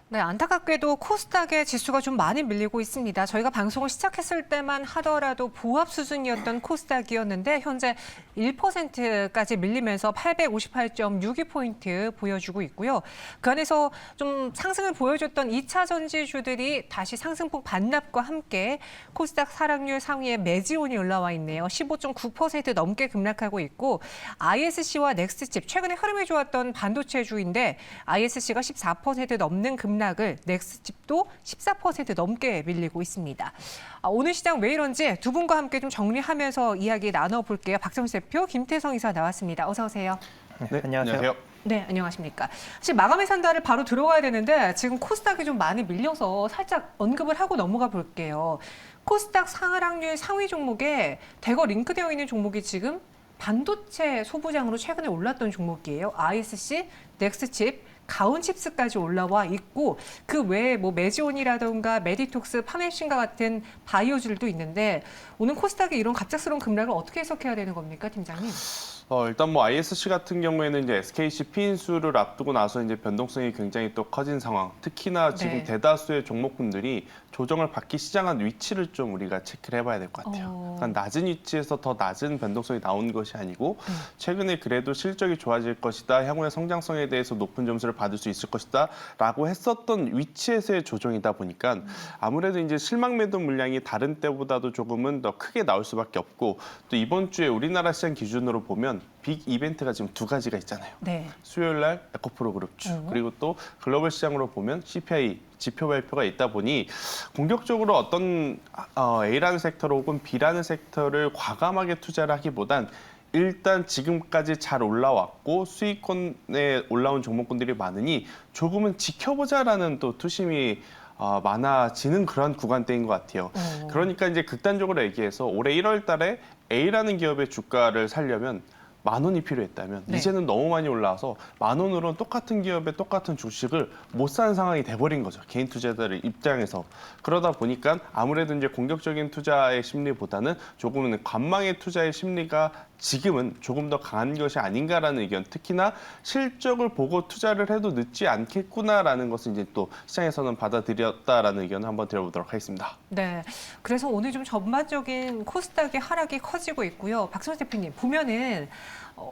네, 안타깝게도 코스닥의 지수가 좀 많이 밀리고 있습니다. 저희가 방송을 시작했을 때만 하더라도 보합 수준이었던 코스닥이었는데 현재 1%까지 밀리면서 858.62포인트 보여주고 있고요. 그 안에서 좀 상승을 보여줬던 2차 전지주들이 다시 상승폭 반납과 함께 코스닥 하락률 상위에 매지온이 올라와 있네요. 15.9% 넘게 급락하고 있고 ISC와 넥스칩, 최근에 흐름이 좋았던 반도체주인데 ISC가 14% 넘는 급락을 넥스칩도 14% 넘게 밀리고 있습니다. 오늘 시장 왜 이런지 두 분과 함께 좀 정리하면서 이야기 나눠볼게요. 박정수 대표, 김태성 이사 나왔습니다. 어서 오세요. 네, 안녕하세요. 네, 안녕하십니까. 사실 마감의 산다를 바로 들어가야 되는데 지금 코스닥이 좀 많이 밀려서 살짝 언급을 하고 넘어가 볼게요. 코스닥 상하락률 상위 종목에 대거 링크되어 있는 종목이 지금 반도체 소부장으로 최근에 올랐던 종목이에요. ISC, 넥스칩, 가온칩스까지 올라와 있고 그 외에 뭐 메지온이라던가 메디톡스, 파메신과 같은 바이오주들도 있는데 오늘 코스닥의 이런 갑작스러운 급락을 어떻게 해석해야 되는 겁니까, 팀장님? 일단 뭐 ISC 같은 경우에는 이제 SKC 피인수를 앞두고 나서 이제 변동성이 굉장히 또 커진 상황. 특히나 지금 네. 대다수의 종목군들이 조정을 받기 시작한 위치를 좀 우리가 체크를 해봐야 될 것 같아요. 그러니까 낮은 위치에서 더 낮은 변동성이 나온 것이 아니고 최근에 그래도 실적이 좋아질 것이다, 향후의 성장성에 대해서 높은 점수를 받을 수 있을 것이다라고 했었던 위치에서의 조정이다 보니까 아무래도 이제 실망 매도 물량이 다른 때보다도 조금은 더 크게 나올 수밖에 없고 또 이번 주에 우리나라 시장 기준으로 보면 빅 이벤트가 지금 두 가지가 있잖아요. 네. 수요일 날 에코프로 그룹주 그리고 또 글로벌 시장으로 보면 CPI 지표 발표가 있다 보니 공격적으로 어떤 A라는 섹터 혹은 B라는 섹터를 과감하게 투자를 하기보단 일단 지금까지 잘 올라왔고 수익권에 올라온 종목군들이 많으니 조금은 지켜보자라는 또 투심이 많아지는 그런 구간대인 것 같아요. 그러니까 이제 극단적으로 얘기해서 올해 1월 달에 A라는 기업의 주가를 살려면 10,000원이 필요했다면 네. 이제는 너무 많이 올라와서 10,000원으로는 똑같은 기업의 똑같은 주식을 못 사는 상황이 돼버린 거죠. 개인 투자자들 입장에서. 그러다 보니까 아무래도 이제 공격적인 투자의 심리보다는 조금은 관망의 투자의 심리가 지금은 조금 더 강한 것이 아닌가라는 의견, 특히나 실적을 보고 투자를 해도 늦지 않겠구나라는 것을 이제 또 시장에서는 받아들였다라는 의견을 한번 드려보도록 하겠습니다. 네. 그래서 오늘 좀 전반적인 코스닥의 하락이 커지고 있고요. 박선수 대표님, 보면은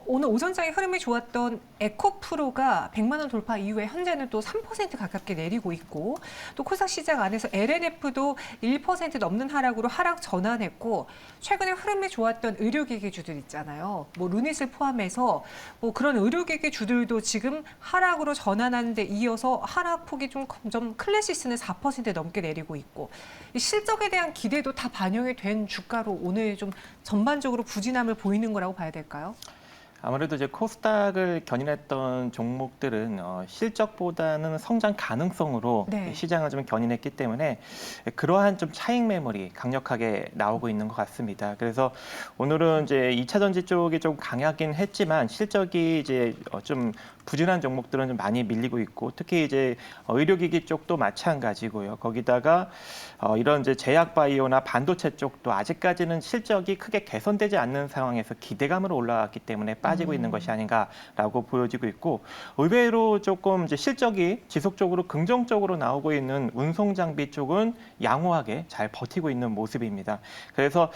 오늘 오전장의 흐름이 좋았던 에코프로가 100만 원 돌파 이후에 현재는 또 3% 가깝게 내리고 있고 또 코스닥 시장 안에서 LNF도 1% 넘는 하락으로 하락 전환했고 최근에 흐름이 좋았던 의료기기 주들 있잖아요. 뭐 루닛을 포함해서 뭐 그런 의료기기 주들도 지금 하락으로 전환하는 데 이어서 하락폭이 좀 클래시스는 4% 넘게 내리고 있고 이 실적에 대한 기대도 다 반영이 된 주가로 오늘 좀 전반적으로 부진함을 보이는 거라고 봐야 될까요? 아무래도 이제 코스닥을 견인했던 종목들은 실적보다는 성장 가능성으로 네. 시장을 좀 견인했기 때문에 그러한 좀 차익 매물이 강력하게 나오고 있는 것 같습니다. 그래서 오늘은 이제 2차 전지 쪽이 좀 강하긴 했지만 실적이 이제 좀 부진한 종목들은 좀 많이 밀리고 있고 특히 이제 의료기기 쪽도 마찬가지고요. 거기다가 이런 이제 제약 바이오나 반도체 쪽도 아직까지는 실적이 크게 개선되지 않는 상황에서 기대감으로 올라왔기 때문에 빠지고 있는 것이 아닌가라고 보여지고 있고 의외로 조금 이제 실적이 지속적으로 긍정적으로 나오고 있는 운송 장비 쪽은 양호하게 잘 버티고 있는 모습입니다. 그래서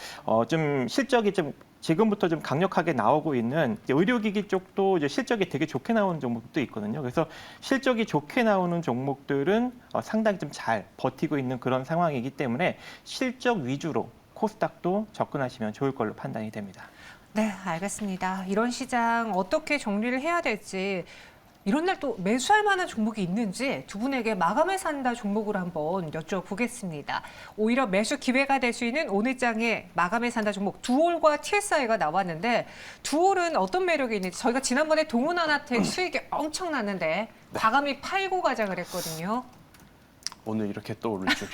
좀 실적이 좀 지금부터 좀 강력하게 나오고 있는 의료기기 쪽도 이제 실적이 되게 좋게 나오는 종목도 있거든요. 그래서 실적이 좋게 나오는 종목들은 상당히 좀 잘 버티고 있는 그런 상황이기 때문에 실적 위주로 코스닥도 접근하시면 좋을 걸로 판단이 됩니다. 네, 알겠습니다. 이런 시장 어떻게 정리를 해야 될지 이런 날 또 매수할 만한 종목이 있는지 두 분에게 마감에 산다 종목으로 한번 여쭤보겠습니다. 오히려 매수 기회가 될 수 있는 오늘 장에 마감에 산다 종목 두올과 TSI가 나왔는데 두올은 어떤 매력이 있는지 저희가 지난번에 동훈하나텍 수익이 엄청 났는데 과감히 팔고 가자 그랬거든요. 오늘 이렇게 또 오를 줄.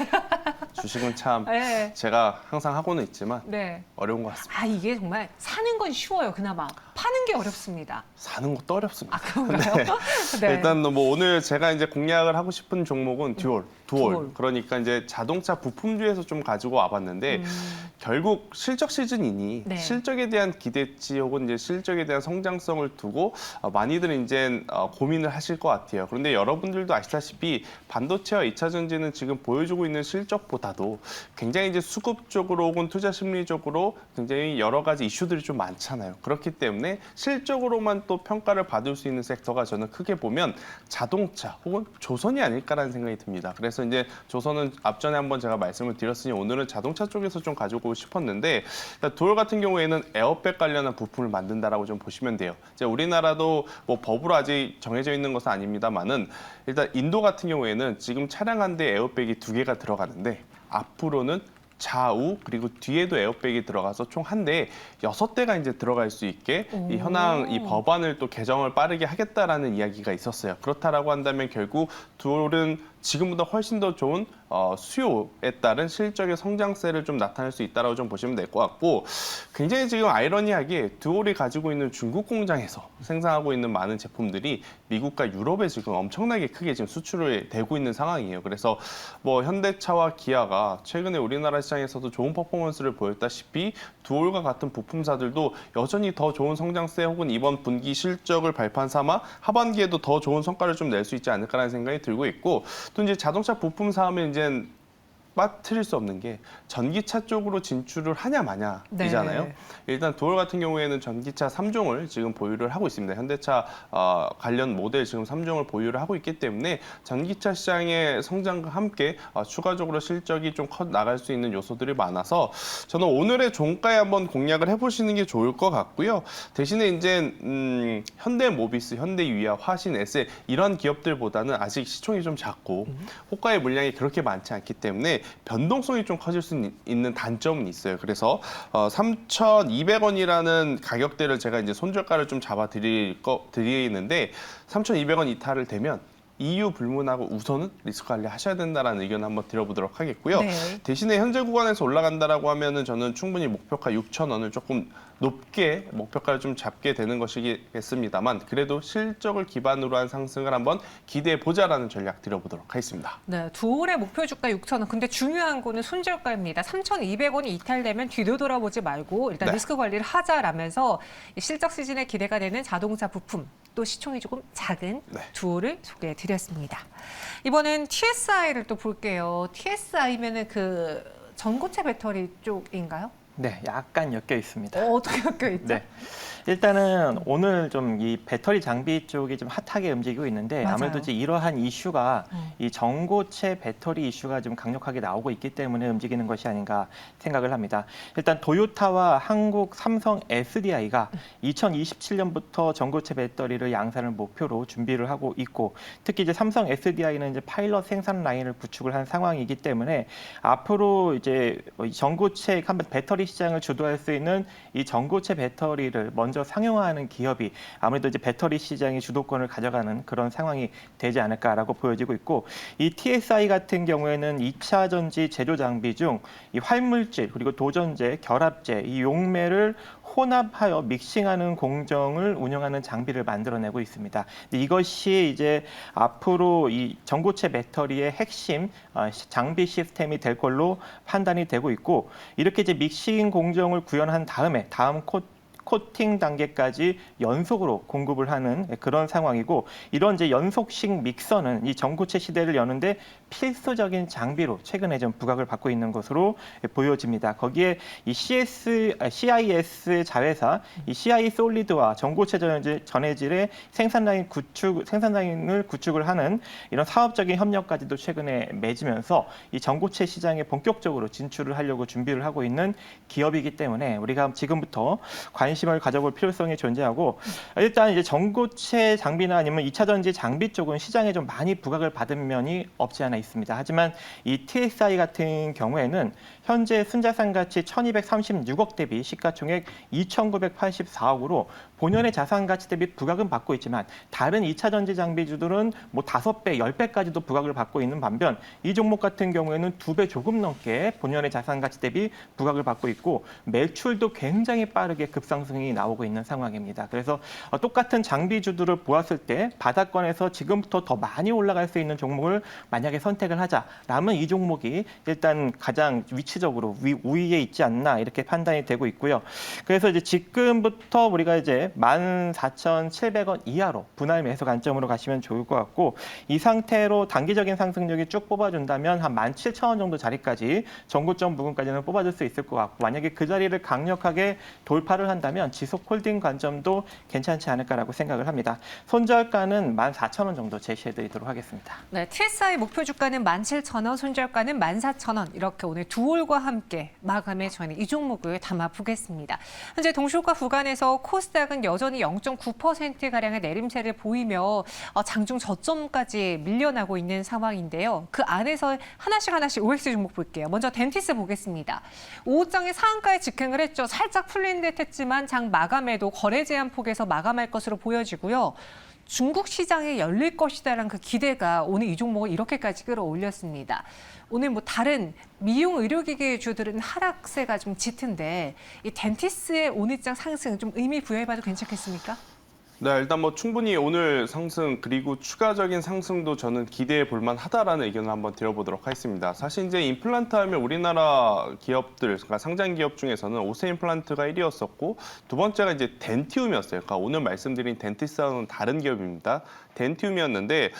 주식은 참 네. 제가 항상 하고는 있지만 네. 어려운 것 같습니다. 이게 정말 사는 건 쉬워요, 그나마. 파는 게 어렵습니다. 사는 것도 어렵습니다. 아, 그런가요? 네. 일단 뭐 오늘 제가 이제 공략을 하고 싶은 종목은 두올. 두올. 그러니까 이제 자동차 부품주에서 좀 가지고 와봤는데 결국 실적 시즌이니 네. 실적에 대한 기대치 혹은 이제 실적에 대한 성장성을 두고 많이들 이제 고민을 하실 것 같아요. 그런데 여러분들도 아시다시피 반도체와 2차 전지는 지금 보여주고 있는 실적보다도 굉장히 이제 수급적으로 혹은 투자 심리적으로 굉장히 여러 가지 이슈들이 좀 많잖아요. 그렇기 때문에 실적으로만 또 평가를 받을 수 있는 섹터가 저는 크게 보면 자동차 혹은 조선이 아닐까라는 생각이 듭니다. 그래서 이제 조선은 앞전에 한번 제가 말씀을 드렸으니 오늘은 자동차 쪽에서 좀 가지고 싶었는데 두올 같은 경우에는 에어백 관련한 부품을 만든다라고 좀 보시면 돼요. 이제 우리나라도 뭐 법으로 아직 정해져 있는 것은 아닙니다만은 일단 인도 같은 경우에는 지금 차량 한 대에 에어백이 2개가 들어가는데 앞으로는 좌우 그리고 뒤에도 에어백이 들어가서 총 한 대에 6대가 이제 들어갈 수 있게 이 현황 이 법안을 또 개정을 빠르게 하겠다라는 이야기가 있었어요. 그렇다라고 한다면 결국 두올은 지금보다 훨씬 더 좋은 수요에 따른 실적의 성장세를 좀 나타낼 수 있다라고 좀 보시면 될 것 같고 굉장히 지금 아이러니하게 두올이 가지고 있는 중국 공장에서 생산하고 있는 많은 제품들이 미국과 유럽에 지금 엄청나게 크게 지금 수출을 되고 있는 상황이에요. 그래서 뭐 현대차와 기아가 최근에 우리나라 시장에서도 좋은 퍼포먼스를 보였다시피 두올과 같은 부품사들도 여전히 더 좋은 성장세 혹은 이번 분기 실적을 발판 삼아 하반기에도 더 좋은 성과를 좀 낼 수 있지 않을까라는 생각이 들고 있고 또 이제 자동차 부품사 하면 이제 빠뜨릴 수 없는 게 전기차 쪽으로 진출을 하냐 마냐이잖아요. 네. 일단 두올 같은 경우에는 전기차 3종을 지금 보유를 하고 있습니다. 현대차 관련 모델 지금 3종을 보유를 하고 있기 때문에 전기차 시장의 성장과 함께 추가적으로 실적이 좀 커 나갈 수 있는 요소들이 많아서 저는 오늘의 종가에 한번 공략을 해보시는 게 좋을 것 같고요. 대신에 이제 현대모비스, 현대유야, 화신, 에스엘 이런 기업들보다는 아직 시총이 좀 작고 호가의 물량이 그렇게 많지 않기 때문에 변동성이 좀 커질 수 있는 단점은 있어요. 그래서 3,200원이라는 가격대를 제가 이제 손절가를 좀 드리는데 3,200원 이탈을 되면 EU 불문하고 우선은 리스크 관리 하셔야 된다라는 의견을 한번 드려보도록 하겠고요. 네. 대신에 현재 구간에서 올라간다라고 하면은 저는 충분히 목표가 6,000원을 조금 높게 목표가를 좀 잡게 되는 것이겠습니다만 그래도 실적을 기반으로 한 상승을 한번 기대해 보자라는 전략 드려보도록 하겠습니다. 네, 두올의 목표 주가 6,000원. 근데 중요한 거는 손절가입니다. 3,200원이 이탈되면 뒤도 돌아보지 말고 일단 네. 리스크 관리를 하자라면서 실적 시즌에 기대가 되는 자동차 부품 또 시총이 조금 작은 네. 두올을 소개해 드렸습니다. 이번엔 TSI를 또 볼게요. TSI면은 그 전고체 배터리 쪽인가요? 네, 약간 엮여 있습니다. 어떻게 엮여 있죠? 네. 일단은 오늘 좀 이 배터리 장비 쪽이 좀 핫하게 움직이고 있는데 맞아요. 아무래도 이제 이러한 이슈가 이 전고체 배터리 이슈가 좀 강력하게 나오고 있기 때문에 움직이는 것이 아닌가 생각을 합니다. 일단 도요타와 한국 삼성 SDI가 2027년부터 전고체 배터리를 양산을 목표로 준비를 하고 있고 특히 이제 삼성 SDI는 이제 파일럿 생산 라인을 구축을 한 상황이기 때문에 앞으로 이제 전고체 한번 배터리 시장을 주도할 수 있는 이 전고체 배터리를 먼저 상용화하는 기업이 아무래도 이제 배터리 시장의 주도권을 가져가는 그런 상황이 되지 않을까라고 보여지고 있고 이 TSI 같은 경우에는 2차 전지 제조 장비 중 이 활물질 그리고 도전제, 결합제, 이 용매를 혼합하여 믹싱하는 공정을 운영하는 장비를 만들어내고 있습니다. 이것이 이제 앞으로 이 전고체 배터리의 핵심 장비 시스템이 될 걸로 판단이 되고 있고 이렇게 이제 믹싱 공정을 구현한 다음에 다음 코팅 단계까지 연속으로 공급을 하는 그런 상황이고 이런 이제 연속식 믹서는 이 전고체 시대를 여는데 필수적인 장비로 최근에 좀 부각을 받고 있는 것으로 보여집니다. 거기에 이 CIS 자회사 이 CI 솔리드와 전고체 전해질의 생산라인을 구축을 하는 이런 사업적인 협력까지도 최근에 맺으면서 이 전고체 시장에 본격적으로 진출을 하려고 준비를 하고 있는 기업이기 때문에 우리가 지금부터 관심을 가져볼 필요성이 존재하고 일단 이제 전고체 장비나 아니면 2차 전지 장비 쪽은 시장에 좀 많이 부각을 받은 면이 없지 않아 있습니다. 하지만 이 TSI 같은 경우에는 현재 순자산 가치 1,236억 대비 시가총액 2,984억으로 본연의 자산 가치 대비 부각은 받고 있지만 다른 2차 전지 장비주들은 뭐 5배, 10배까지도 부각을 받고 있는 반면 이 종목 같은 경우에는 2배 조금 넘게 본연의 자산 가치 대비 부각을 받고 있고 매출도 굉장히 빠르게 급상승 상승이 나오고 있는 상황입니다. 그래서 똑같은 장비주들을 보았을 때 바닥권에서 지금부터 더 많이 올라갈 수 있는 종목을 만약에 선택을 하자라면 이 종목이 일단 가장 위치적으로 우위에 있지 않나 이렇게 판단이 되고 있고요. 그래서 이제 지금부터 우리가 이제 14,700원 이하로 분할 매수 관점으로 가시면 좋을 것 같고 이 상태로 단기적인 상승력이 쭉 뽑아준다면 한 17,000원 정도 자리까지 전고점 부근까지는 뽑아줄 수 있을 것 같고 만약에 그 자리를 강력하게 돌파를 한다면 지속 홀딩 관점도 괜찮지 않을까라고 생각을 합니다. 손절가는 14,000원 정도 제시해드리도록 하겠습니다. 네, TSI 목표 주가는 17,000원, 손절가는 14,000원. 이렇게 오늘 두 홀과 함께 마감에 저희는 이 종목을 담아보겠습니다. 현재 동시효과 구간에서 코스닥은 여전히 0.9%가량의 내림세를 보이며 장중 저점까지 밀려나고 있는 상황인데요. 그 안에서 하나씩 OX 종목 볼게요. 먼저 덴티스 보겠습니다. 오후장에 상한가에 직행을 했죠. 살짝 풀린 듯 했지만 장 마감에도 거래 제한 폭에서 마감할 것으로 보여지고요. 중국 시장에 열릴 것이다라는 그 기대가 오늘 이 종목을 이렇게까지 끌어올렸습니다. 오늘 뭐 다른 미용 의료기기주들은 하락세가 좀 짙은데 이 덴티스의 오늘장 상승 좀 의미 부여해봐도 괜찮겠습니까? 네, 일단 뭐 충분히 오늘 상승 그리고 추가적인 상승도 저는 기대해 볼 만하다라는 의견을 한번 드려보도록 하겠습니다. 사실 이제 임플란트 하면 우리나라 기업들, 그러니까 상장 기업 중에서는 오세 임플란트가 1위였었고 두 번째가 이제 덴티움이었어요. 그러니까 오늘 말씀드린 덴티스와는 다른 기업입니다. 덴티움이었는데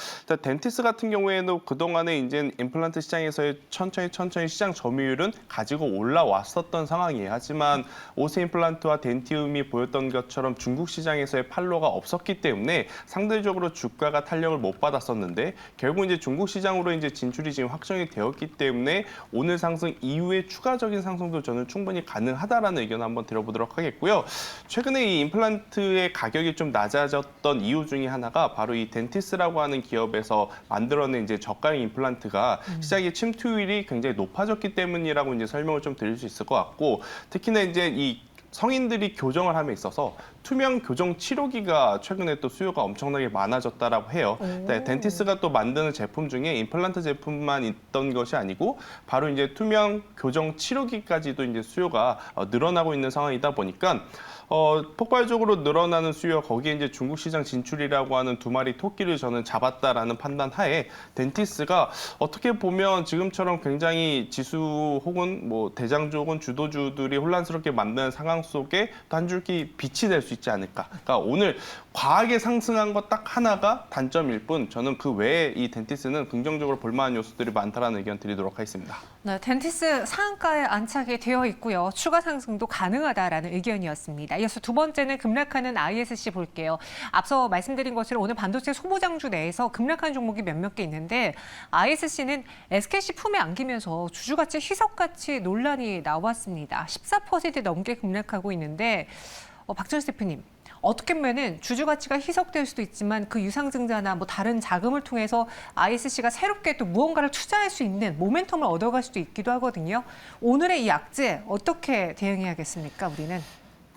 덴티스 같은 경우에는 그동안에 이제 임플란트 시장에서의 천천히 시장 점유율은 가지고 올라왔었던 상황이에요. 하지만 오세 임플란트와 덴티움이 보였던 것처럼 중국 시장에서의 팔로가 없었기 때문에 상대적으로 주가가 탄력을 못 받았었는데 결국 이제 중국 시장으로 이제 진출이 지금 확정이 되었기 때문에 오늘 상승 이후에 추가적인 상승도 저는 충분히 가능하다라는 의견을 한번 드려보도록 하겠고요. 최근에 이 임플란트의 가격이 좀 낮아졌던 이유 중에 하나가 바로 이 덴티스라고 하는 기업에서 만들어낸 이제 저가형 임플란트가 시장의 침투율이 굉장히 높아졌기 때문이라고 이제 설명을 좀 드릴 수 있을 것 같고 특히나 이제 이 성인들이 교정을 함에 있어서 투명 교정 치료기가 최근에 또 수요가 엄청나게 많아졌다라고 해요. 네, 덴티스가 또 만드는 제품 중에 임플란트 제품만 있던 것이 아니고 바로 이제 투명 교정 치료기까지도 이제 수요가 늘어나고 있는 상황이다 보니까 폭발적으로 늘어나는 수요 거기에 이제 중국 시장 진출이라고 하는 두 마리 토끼를 저는 잡았다라는 판단 하에 덴티스가 어떻게 보면 지금처럼 굉장히 지수 혹은 뭐 대장주 혹은 주도주들이 혼란스럽게 만드는 상황 속에 또 한 줄기 빛이 될 수 있지 않을까. 그러니까 오늘 과하게 상승한 것 딱 하나가 단점일 뿐 저는 그 외에 이 덴티스는 긍정적으로 볼만한 요소들이 많다라는 의견 드리도록 하겠습니다. 네, 덴티스 상한가에 안착이 되어 있고요. 추가 상승도 가능하다라는 의견이었습니다. 이어서 두 번째는 급락하는 ISC 볼게요. 앞서 말씀드린 것처럼 오늘 반도체 소모장주 내에서 급락한 종목이 몇몇 개 있는데 ISC는 SKC 품에 안기면서 주주가치 희석가치 논란이 나왔습니다. 14% 넘게 급락하고 있는데 박준수 대표님. 어떻게 보면은 주주 가치가 희석될 수도 있지만 그 유상증자나 뭐 다른 자금을 통해서 ISC가 새롭게 또 무언가를 투자할 수 있는 모멘텀을 얻어갈 수도 있기도 하거든요. 오늘의 이 악재 어떻게 대응해야겠습니까, 우리는?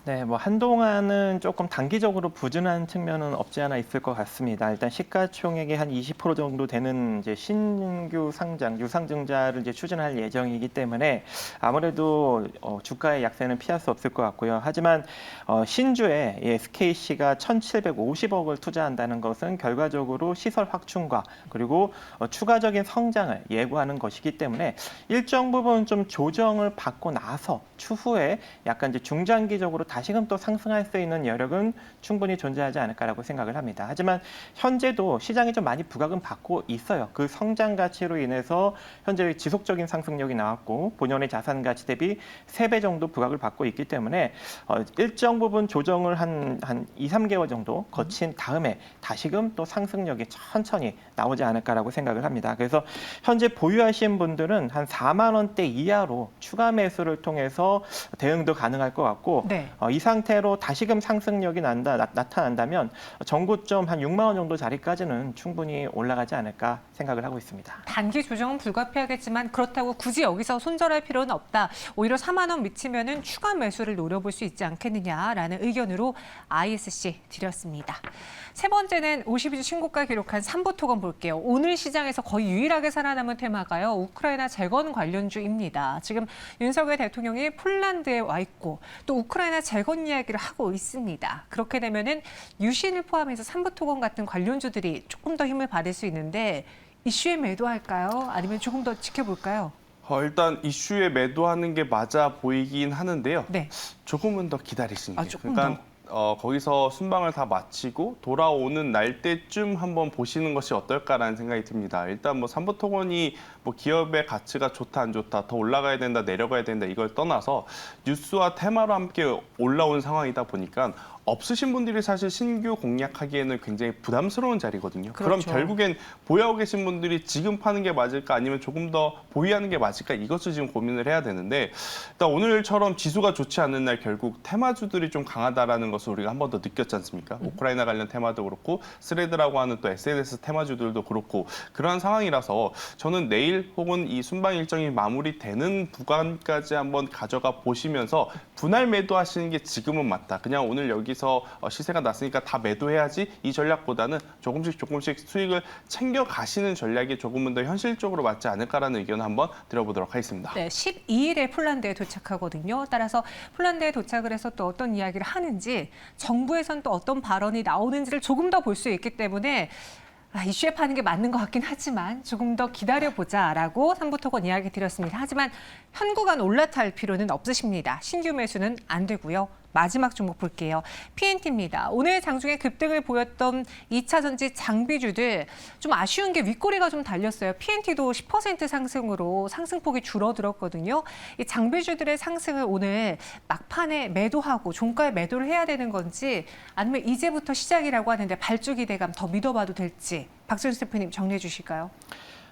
네, 뭐 한동안은 조금 단기적으로 부진한 측면은 없지 않아 있을 것 같습니다. 일단 시가총액의 한 20% 정도 되는 이제 신규 상장, 유상증자를 이제 추진할 예정이기 때문에 아무래도 주가의 약세는 피할 수 없을 것 같고요. 하지만 신주에 SKC가 1,750억을 투자한다는 것은 결과적으로 시설 확충과 그리고 추가적인 성장을 예고하는 것이기 때문에 일정 부분 좀 조정을 받고 나서 추후에 약간 이제 중장기적으로 다시금 또 상승할 수 있는 여력은 충분히 존재하지 않을까라고 생각을 합니다. 하지만 현재도 시장이 좀 많이 부각은 받고 있어요. 그 성장 가치로 인해서 현재 지속적인 상승력이 나왔고 본연의 자산 가치 대비 3배 정도 부각을 받고 있기 때문에 일정 부분 조정을 한 2, 3개월 정도 거친 다음에 다시금 또 상승력이 천천히 나오지 않을까라고 생각을 합니다. 그래서 현재 보유하신 분들은 한 4만 원대 이하로 추가 매수를 통해서 대응도 가능할 것 같고 네. 이 상태로 다시금 상승력이 나타난다면 전고점 한 6만 원 정도 자리까지는 충분히 올라가지 않을까 생각을 하고 있습니다. 단기 조정은 불가피하겠지만 그렇다고 굳이 여기서 손절할 필요는 없다. 오히려 4만 원 미치면은 추가 매수를 노려볼 수 있지 않겠느냐라는 의견으로 ISC 드렸습니다. 세 번째는 52주 신고가 기록한 삼보토건 볼게요. 오늘 시장에서 거의 유일하게 살아남은 테마가요. 우크라이나 재건 관련주입니다. 지금 윤석열 대통령이 폴란드에 와 있고 또 우크라이나 재건 이야기를 하고 있습니다. 그렇게 되면은 유신을 포함해서 삼부토건 같은 관련주들이 조금 더 힘을 받을 수 있는데 이슈에 매도할까요? 아니면 조금 더 지켜볼까요? 일단 이슈에 매도하는 게 맞아 보이긴 하는데요. 네. 조금은 더 기다리시는 게. 조금 그러니까 거기서 순방을 다 마치고 돌아오는 날 때쯤 한번 보시는 것이 어떨까라는 생각이 듭니다. 일단 뭐 삼부토건이 뭐 기업의 가치가 좋다 안 좋다, 더 올라가야 된다 내려가야 된다 이걸 떠나서 뉴스와 테마로 함께 올라온 상황이다 보니까 없으신 분들이 사실 신규 공략하기에는 굉장히 부담스러운 자리거든요. 그럼 그렇죠. 결국엔 보유하고 계신 분들이 지금 파는 게 맞을까 아니면 조금 더 보유하는 게 맞을까 이것을 지금 고민을 해야 되는데 일단 오늘처럼 지수가 좋지 않은 날 결국 테마주들이 좀 강하다라는 것을 우리가 한 번 더 느꼈지 않습니까? 우크라이나 관련 테마도 그렇고 스레드라고 하는 또 SNS 테마주들도 그렇고 그러한 상황이라서 저는 내일 혹은 이 순방 일정이 마무리되는 구간까지 한번 가져가 보시면서 분할 매도하시는 게 지금은 맞다. 그냥 오늘 여기서 시세가 났으니까 다 매도해야지 이 전략보다는 조금씩 수익을 챙겨 가시는 전략이 조금은 더 현실적으로 맞지 않을까라는 의견을 한번 드려보도록 하겠습니다. 네, 12일에 폴란드에 도착하거든요. 따라서 폴란드에 도착을 해서 또 어떤 이야기를 하는지 정부에선 또 어떤 발언이 나오는지를 조금 더 볼 수 있기 때문에 이슈에 파는 게 맞는 것 같긴 하지만 조금 더 기다려보자라고 삼부토건 이야기 드렸습니다. 하지만 현 구간 올라탈 필요는 없으십니다. 신규 매수는 안 되고요. 마지막 종목 볼게요. PNT입니다. 오늘 장중에 급등을 보였던 2차 전지 장비주들 좀 아쉬운 게 윗꼬리가 좀 달렸어요. PNT도 10% 상승으로 상승폭이 줄어들었거든요. 이 장비주들의 상승을 오늘 막판에 매도하고 종가에 매도를 해야 되는 건지 아니면 이제부터 시작이라고 하는데 발주 기대감 더 믿어봐도 될지 박준수 대표님 정리해 주실까요?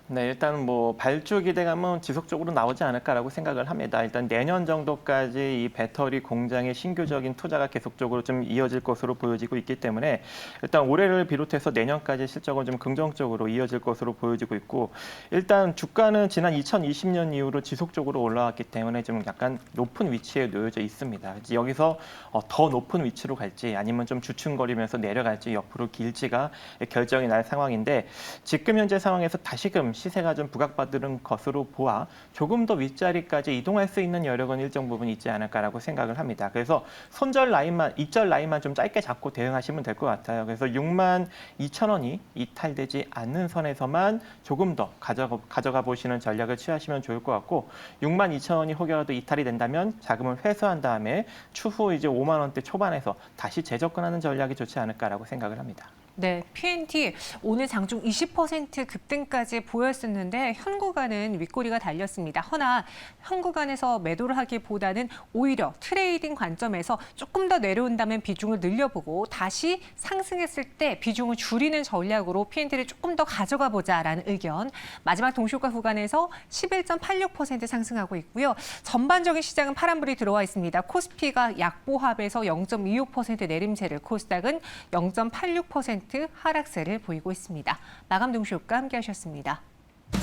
네, 일단 뭐 발주 기대감은 지속적으로 나오지 않을까라고 생각을 합니다. 일단 내년 정도까지 이 배터리 공장의 신규적인 투자가 계속적으로 좀 이어질 것으로 보여지고 있기 때문에 일단 올해를 비롯해서 내년까지 실적은 좀 긍정적으로 이어질 것으로 보여지고 있고 일단 주가는 지난 2020년 이후로 지속적으로 올라왔기 때문에 좀 약간 높은 위치에 놓여져 있습니다. 여기서 더 높은 위치로 갈지 아니면 좀 주춤거리면서 내려갈지 옆으로 길지가 결정이 날 상황인데 지금 현재 상황에서 다시금 시세가 좀 부각받는 것으로 보아 조금 더 윗자리까지 이동할 수 있는 여력은 일정 부분 있지 않을까라고 생각을 합니다. 그래서 손절 라인만, 입절 라인만 좀 짧게 잡고 대응하시면 될 것 같아요. 그래서 62,000원이 이탈되지 않는 선에서만 조금 더 가져가 보시는 전략을 취하시면 좋을 것 같고 62,000원이 혹여라도 이탈이 된다면 자금을 회수한 다음에 추후 이제 5만 원대 초반에서 다시 재접근하는 전략이 좋지 않을까라고 생각을 합니다. 네, PNT 오늘 장중 20% 급등까지 보였었는데 현 구간은 윗꼬리가 달렸습니다. 허나 현 구간에서 매도를 하기보다는 오히려 트레이딩 관점에서 조금 더 내려온다면 비중을 늘려보고 다시 상승했을 때 비중을 줄이는 전략으로 PNT를 조금 더 가져가 보자라는 의견. 마지막 동시효과 구간에서 11.86% 상승하고 있고요. 전반적인 시장은 파란불이 들어와 있습니다. 코스피가 약보합에서 0.26% 내림세를, 코스닥은 0.86% 하락세를 보이고 있습니다. 마감 동시효과 함께 하셨습니다.